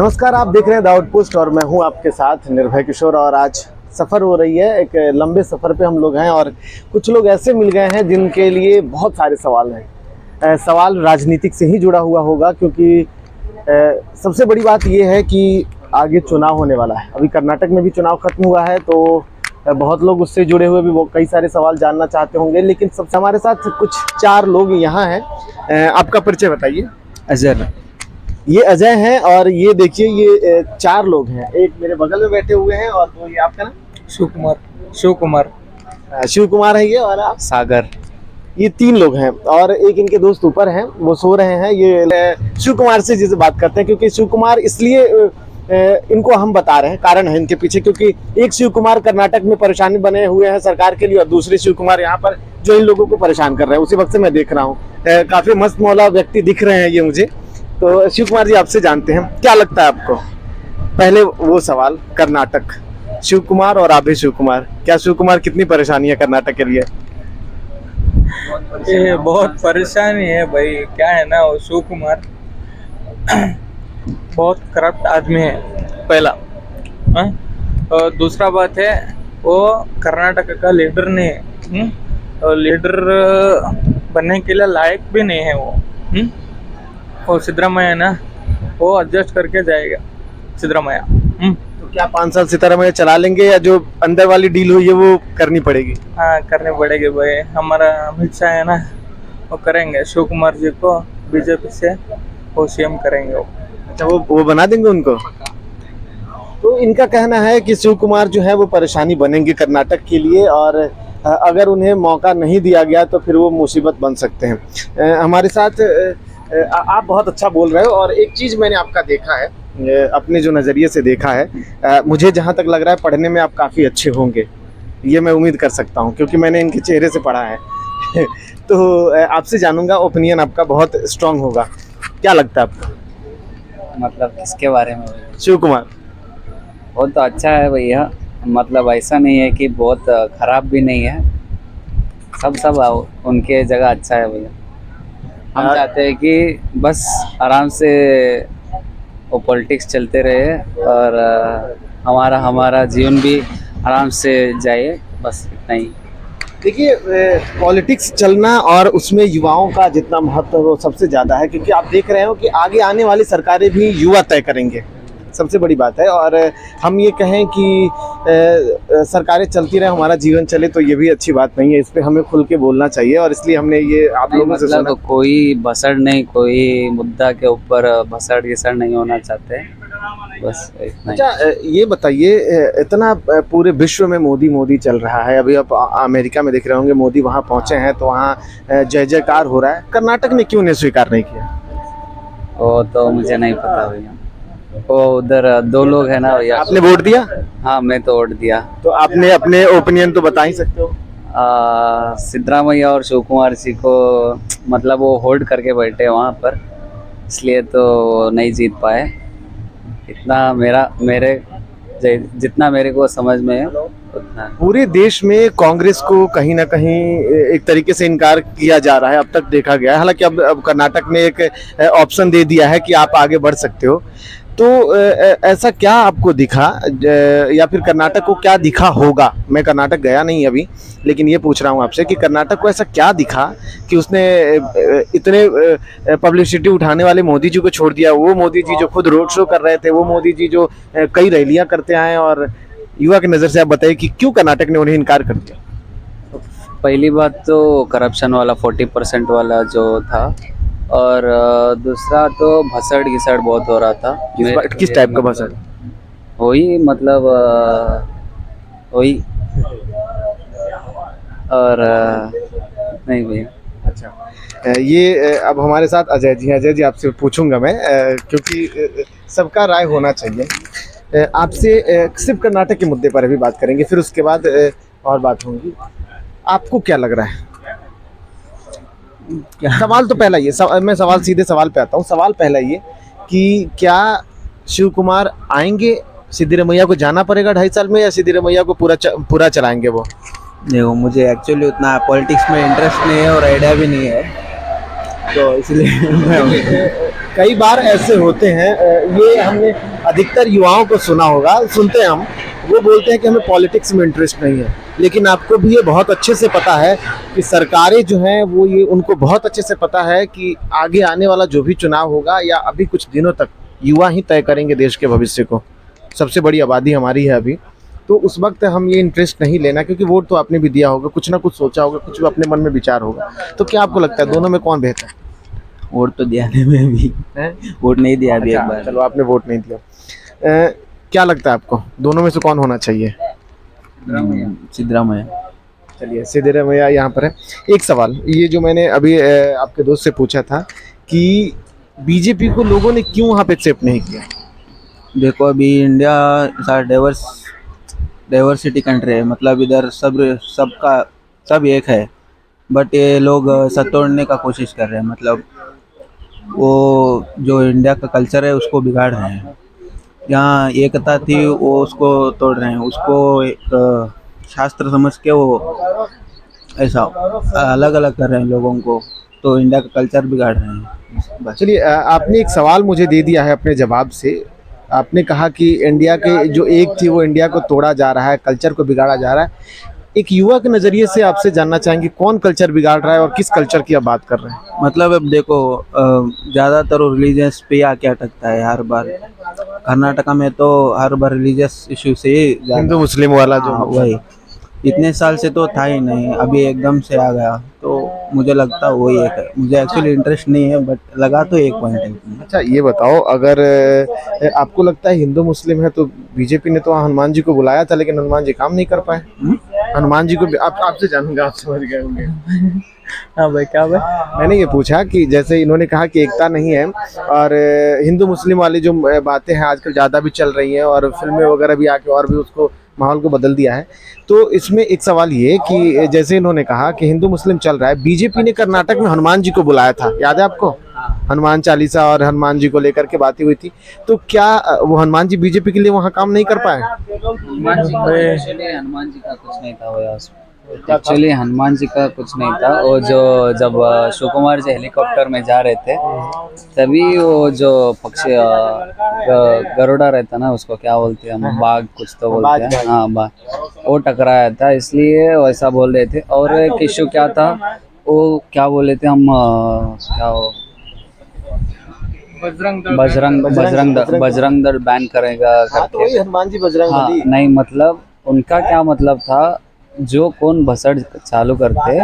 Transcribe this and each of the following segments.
नमस्कार, आप देख रहे हैं द आउटपोस्ट और मैं हूं आपके साथ निर्भय किशोर। और आज सफ़र हो रही है, एक लंबे सफ़र पे हम लोग हैं और कुछ लोग ऐसे मिल गए हैं जिनके लिए बहुत सारे सवाल हैं। सवाल राजनीतिक से ही जुड़ा हुआ होगा क्योंकि सबसे बड़ी बात यह है कि आगे चुनाव होने वाला है। अभी कर्नाटक में भी चुनाव खत्म हुआ है तो बहुत लोग उससे जुड़े हुए भी वो कई सारे सवाल जानना चाहते होंगे। लेकिन सबसे हमारे साथ कुछ 4 लोग यहाँ हैं। आपका परिचय बताइए। अजय। ये अजय हैं और ये देखिए ये 4 लोग हैं। एक मेरे बगल में बैठे हुए हैं और 2 ये आपका नाम? शिव कुमार शिव कुमार है ये। और आप? सागर। ये 3 लोग हैं और एक इनके दोस्त ऊपर हैं, वो सो रहे हैं। ये शिव कुमार से जिसे बात करते हैं क्योंकि शिव कुमार इसलिए इनको हम बता रहे हैं, कारण है इनके पीछे, क्योंकि एक शिव कुमार कर्नाटक में परेशानी बने हुए हैं सरकार के लिए और दूसरे शिव कुमार यहाँ पर जो इन लोगों को परेशान कर रहे हैं। उसी वक्त से मैं देख रहा हूँ काफी मस्त मौला व्यक्ति दिख रहे हैं ये मुझे। तो शिव कुमार जी, आपसे जानते हैं क्या लगता है आपको? पहले वो सवाल, कर्नाटक, शिव कुमार और आभे शिव कुमार, क्या शिव कुमार कितनी परेशानी है कर्नाटक के लिए? ये बहुत परेशानी है भाई। क्या है ना, वो शिव कुमार बहुत करप्ट आदमी है पहला। और दूसरा बात है वो कर्नाटक का लीडर नहीं है। और लीडर बनने के लिए लायक भी नहीं है वो। और सिद्धरामैया ना, वो एडजस्ट करके जाएगा सिद्धरामैया। तो क्या 5 साल सिद्धरामैया चला लेंगे या जो अंदर वाली डील हुई है वो करनी पड़ेगी? हाँ, करनी पड़ेगी भाई। हमारा अमित शाह है ना, वो करेंगे शिव कुमार जी को बीजेपी से वो सीएम करेंगे वो। अच्छा, वो बना देंगे उनको? तो इनका कहना है कि शिव कुमार जो है वो परेशानी बनेंगे कर्नाटक के लिए और अगर उन्हें मौका नहीं दिया गया तो फिर वो मुसीबत बन सकते हैं। हमारे साथ आप बहुत अच्छा बोल रहे हो और एक चीज़ मैंने आपका देखा है, अपने जो नज़रिए से देखा है, मुझे जहाँ तक लग रहा है पढ़ने में आप काफ़ी अच्छे होंगे, ये मैं उम्मीद कर सकता हूँ क्योंकि मैंने इनके चेहरे से पढ़ा है। तो आपसे जानूंगा, ओपिनियन आपका बहुत स्ट्रांग होगा, क्या लगता है आपको? मतलब किसके बारे में? शिव कुमार वो तो अच्छा है भैया, मतलब ऐसा नहीं है कि बहुत खराब भी नहीं है। सब उनके जगह अच्छा है भैया। हम चाहते हैं कि बस आराम से वो पॉलिटिक्स चलते रहे और हमारा जीवन भी आराम से जाए, बस इतना ही। देखिए, पॉलिटिक्स चलना और उसमें युवाओं का जितना महत्व है वो सबसे ज़्यादा है क्योंकि आप देख रहे हो कि आगे आने वाली सरकारें भी युवा तय करेंगे, सबसे बड़ी बात है। और हम ये कहें कि सरकारें चलती रहे, हमारा जीवन चले, तो ये भी अच्छी बात नहीं है। इस पे हमें खुल के बोलना चाहिए और इसलिए हमने ये आप लोगों से सुना। मतलब कोई भसड़ नहीं, कोई मुद्दा के ऊपर भसड़ घिसड़ नहीं होना चाहते, बस इतना ही। अच्छा, ये बताइए, इतना पूरे विश्व में मोदी मोदी चल रहा है, अभी आप अमेरिका में देख रहे होंगे मोदी वहाँ पहुँचे हैं तो वहाँ जय जयकार हो रहा है, कर्नाटक ने क्यों नहीं स्वीकार नहीं किया? वो तो मुझे नहीं पता भैया। वो उधर 2 लोग है ना भैया। आपने वोट दिया? हाँ, मैं तो वोट दिया। तो आपने अपने ओपिनियन तो बता ही सकते हो। सिद्धरामैया और शिव कुमार जी को मतलब वो होल्ड करके बैठे वहाँ पर, इसलिए तो नहीं जीत पाए। इतना जितना मेरे को समझ में है उतना। पूरे देश में कांग्रेस को कहीं ना कहीं एक तरीके से इनकार किया जा रहा है, अब तक देखा गया है। हालांकि अब कर्नाटक ने एक ऑप्शन दे दिया है कि आप आगे बढ़ सकते हो। तो ऐसा क्या आपको दिखा या फिर कर्नाटक को क्या दिखा होगा? मैं कर्नाटक गया नहीं अभी, लेकिन ये पूछ रहा हूँ आपसे कि कर्नाटक को ऐसा क्या दिखा कि उसने इतने पब्लिसिटी उठाने वाले मोदी जी को छोड़ दिया? वो मोदी जी जो खुद रोड शो कर रहे थे, वो मोदी जी जो कई रैलियां करते आए। और युवा की नज़र से आप बताइए कि क्यों कर्नाटक ने उन्हें इनकार कर दिया? पहली बात तो करप्शन वाला 40% वाला जो था, और दूसरा तो भसड़ घिसड़ बहुत हो रहा था। किस टाइप का भसड़? वही मतलब वही। और नहीं भैया। अच्छा, ये अब हमारे साथ अजय जी हैं। अजय जी, आपसे पूछूंगा मैं क्योंकि सबका राय होना चाहिए। आपसे सिर्फ कर्नाटक के मुद्दे पर अभी बात करेंगे, फिर उसके बाद और बात होगी। आपको क्या लग रहा है? सवाल तो पहला ये, मैं सीधे सवाल पे आता हूँ। सवाल पहला ये कि क्या शिव कुमार आएंगे, सिद्धरामैया को जाना पड़ेगा 2.5 साल में, या सिद्धरामैया को पूरा चलाएंगे वो? नहीं, वो मुझे एक्चुअली उतना पॉलिटिक्स में इंटरेस्ट नहीं है और आइडिया भी नहीं है। तो इसलिए मैं कई बार ऐसे होते हैं, ये हमने अधिकतर युवाओं को सुना होगा, सुनते हैं हम, वो बोलते हैं कि हमें पॉलिटिक्स में इंटरेस्ट नहीं है, लेकिन आपको भी ये बहुत अच्छे से पता है कि सरकारें जो हैं वो ये उनको बहुत अच्छे से पता है कि आगे आने वाला जो भी चुनाव होगा या अभी कुछ दिनों तक युवा ही तय करेंगे देश के भविष्य को। सबसे बड़ी आबादी हमारी है अभी, तो उस वक्त हम ये इंटरेस्ट नहीं लेना, क्योंकि वोट तो आपने भी दिया होगा, कुछ ना कुछ सोचा होगा, कुछ भी अपने मन में विचार होगा। तो क्या आपको लगता है दोनों में कौन बेहतर है? वोट तो दिया नहीं, मैं भी वोट नहीं दिया अभी एक अच्छा, बार। चलो आपने वोट नहीं दिया। क्या लगता है आपको दोनों में से कौन होना चाहिए? सिद्धरामैया। चलिए, सिद्धरामैया यहाँ पर है। एक सवाल ये जो मैंने अभी आपके दोस्त से पूछा था कि बीजेपी को लोगों ने क्यों वहाँ पे एक्सेप्ट नहीं किया? देखो अभी इंडिया सारा डाइवर्सिटी कंट्री है, मतलब इधर सब एक है, बट ये लोग सब तोड़ने का कोशिश कर रहे हैं। मतलब वो जो इंडिया का कल्चर है उसको बिगाड़ रहे हैं। यहाँ एकता थी वो उसको तोड़ रहे हैं, उसको एक शास्त्र समझ के वो ऐसा अलग अलग कर रहे हैं लोगों को, तो इंडिया का कल्चर बिगाड़ रहे हैं बस। चलिए, आपने एक सवाल मुझे दे दिया है अपने जवाब से। आपने कहा कि इंडिया के जो एक थी वो इंडिया को तोड़ा जा रहा है, कल्चर को बिगाड़ा जा रहा है। एक युवा के नज़रिए से आपसे जानना चाहेंगे कौन कल्चर बिगाड़ रहा है और किस कल्चर की आप बात कर रहे हैं? मतलब अब देखो ज़्यादातर रिलीजियस पे आके अटकता है हर बार। कर्नाटका में तो हर बार रिलीजियस इशू से ही हिंदू मुस्लिम वाला जो वही इतने साल से तो था ही नहीं, अभी एकदम से आ गया, तो मुझे लगता है वही एक है। मुझे एक्चुअली इंटरेस्ट नहीं है, बट लगा तो एक पॉइंट है। अच्छा, ये बताओ, अगर आपको लगता है हिंदू मुस्लिम है तो बीजेपी ने तो हनुमान जी को बुलाया था, लेकिन हनुमान जी काम नहीं कर पाए। हनुमान जी को आपसे जानूंगा, आप समझ गए होंगे। हाँ भाई, क्या भाई? मैंने ये पूछा कि जैसे इन्होंने कहा कि एकता नहीं है, और हिंदू मुस्लिम वाली जो बातें हैं आजकल ज़्यादा भी चल रही हैं और फिल्में वगैरह भी आके और भी उसको माहौल को बदल दिया है, तो इसमें एक सवाल ये कि जैसे इन्होंने कहा कि हिंदू मुस्लिम चल रहा है, बीजेपी ने कर्नाटक में हनुमान जी को बुलाया था, याद है आपको? हनुमान चालीसा और हनुमान जी को लेकर के बातें हुई थी, तो क्या वो हनुमान जी बीजेपी के लिए वहाँ काम नहीं कर पाए? हनुमान जी का कुछ नहीं था वो एक्चुअली हनुमान जी का कुछ नहीं था। वो जो जब शिव कुमार जी हेलीकॉप्टर में जा रहे थे तभी वो जो पक्षी गरुड़ा रहता ना, उसको क्या बोलते हैं हम, बाघ कुछ तो बोलते हैं, हाँ बाघ, वो टकराया था, इसलिए वैसा बोल रहे थे। और एक इशू क्या था, वो क्या बोले थे हम, क्या वो बजरंग दल बैन करेगा तो वही हनुमान जी बजरंग हाँ, बली। नहीं मतलब उनका क्या मतलब था, जो कौन भसड़ चालू करते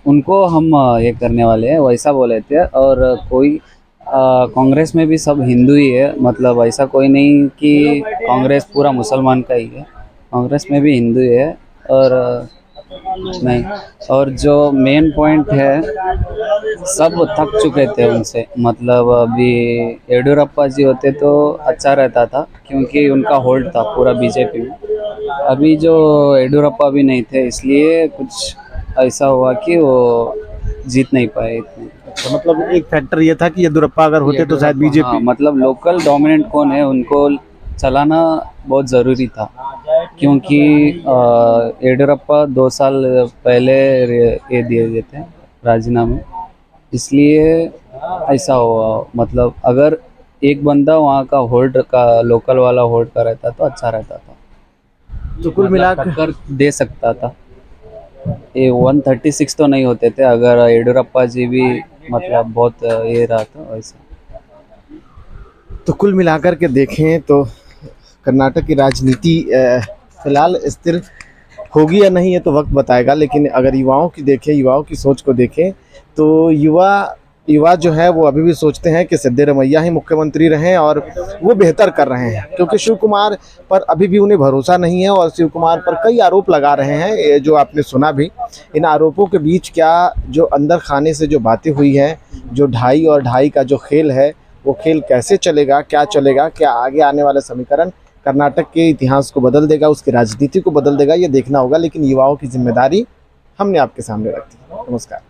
उनको हम ये करने वाले हैं, वैसा बोले थे। और कोई कांग्रेस में भी सब हिंदू ही है, मतलब ऐसा कोई नहीं कि कांग्रेस पूरा मुसलमान का ही है, कांग्रेस में भी हिंदू ही है। और नहीं, और जो मेन पॉइंट है, सब थक चुके थे उनसे। मतलब अभी येडियुरप्पा जी होते तो अच्छा रहता था, क्योंकि उनका होल्ड था पूरा बीजेपी में। अभी जो येडियुरप्पा भी नहीं थे, इसलिए कुछ ऐसा हुआ कि वो जीत नहीं पाए इतने। तो मतलब एक फैक्टर ये था कि येदियुरप्पा अगर होते तो शायद बीजेपी। हाँ, मतलब लोकल डोमिनेंट कौन है उनको चलाना बहुत ज़रूरी था, क्योंकि येडियुरप्पा 2 साल पहले ये दिए थे राजीनामे, इसलिए ऐसा हुआ। मतलब अगर एक बंदा वहाँ का होल्ड का, लोकल वाला होल्ड का रहता तो अच्छा रहता था, तो कुल मिलाकर टक्कर दे सकता था। ये 136 तो नहीं होते थे अगर येडियुरप्पा जी भी मतलब बहुत ये रहा था वैसा। तो कुल मिलाकर के देखें तो कर्नाटक की राजनीति फिलहाल स्थिर होगी या नहीं, ये तो वक्त बताएगा। लेकिन अगर युवाओं की देखें, युवाओं की सोच को देखें, तो युवा जो है वो अभी भी सोचते हैं कि सिद्धरामैया ही मुख्यमंत्री रहें, और वो बेहतर कर रहे हैं, क्योंकि शिव कुमार पर अभी भी उन्हें भरोसा नहीं है और शिव कुमार पर कई आरोप लगा रहे हैं, ये जो आपने सुना भी। इन आरोपों के बीच क्या जो अंदर खाने से जो बातें हुई हैं, जो ढाई और ढाई का जो खेल है, वो खेल कैसे चलेगा, क्या चलेगा, क्या आगे आने वाला समीकरण कर्नाटक के इतिहास को बदल देगा, उसकी राजनीति को बदल देगा, ये देखना होगा। लेकिन युवाओं की जिम्मेदारी हमने आपके सामने रखी। नमस्कार।